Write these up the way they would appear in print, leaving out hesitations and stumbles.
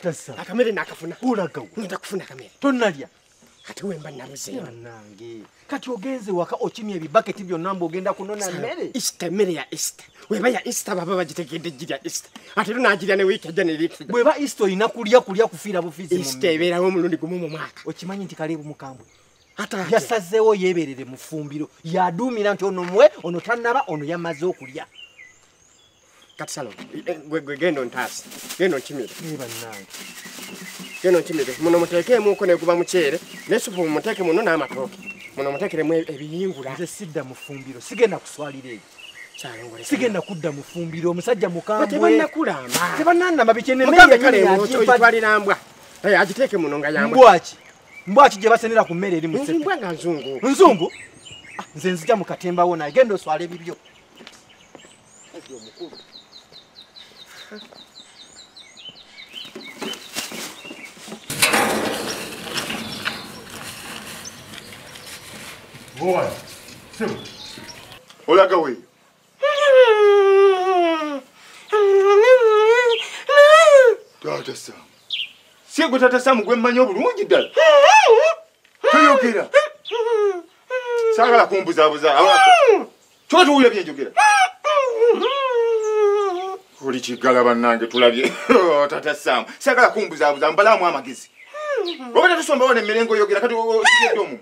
Tatasa. Akamere nakafuna. Ulagawo. Ngenda kufuna akamere. Tonalya. Kati wemba nabuze. Nange. Kati ogenze waka ochimye ebibaketi byonna ogenda kunona mmere. Mmere ya Easter. Weba ya Easter baba bagitegedde jira Easter. Ate tunagirya ne week ejja ne lift. Bweba Easter ina kulya kufiira bufizi mu. Easter ebeerawo omulundi gumu mu mwaka. Okimanyi nti Kalebu mukambwe. Ata yasazeewo yeeberere mu ffumbiro. Yaduumira nti ono mwe, ono tannaba, ono yamaze okulya. Kati salo. Gwe gendo ntaasi. Gendo nkimire. Bannange. Geno nkimire. Muno muteekeemu ko ne guba mukyere. N'essupu muteeke muno n'amatooke. Muno muteekeremu ebiyingula. Nze sidda mu ffumbiro. Sigenda kuswalira ebyo. Sigenda kudda mu ffumbiro. Omusajja mukambwe. Tebannakulamba. Tebannannama bikyenne twalira mbwa. Agiteeke muno nga yambwa. Mbwaki. Mbwaki gye basenera ku mmere eri mu sseppa. Mbwa nga nzungu. Nzungu? Nze nzija mu katembawo naye genda oswala ebibyo. Boy, Sim. Olaga we. Tata Sam. Siego Tata Sam gwe mmanyi obulungi ddala. Toyogera. Sagala kumbuzabuza. Kyo tuwulira bye njogera. Oli kigala bannange tulabye. Tata Sam. Sagala kumbuzabuza mbalamu amagezi. Obadde tusomba wone emmerengo yogera kati okigedde omu.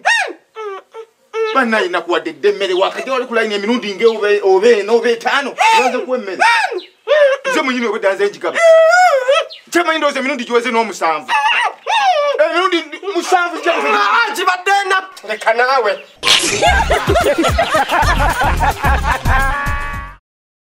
Bana inakuwadde ddemmere wakati oli kulayina emirundi obe 5 wanze kuwa emmere nze munyini obudde nze njigaba kyamanyi ndowooza emirundi giweze n'omusanvu emirundi 7 Kibadde na leka naawe.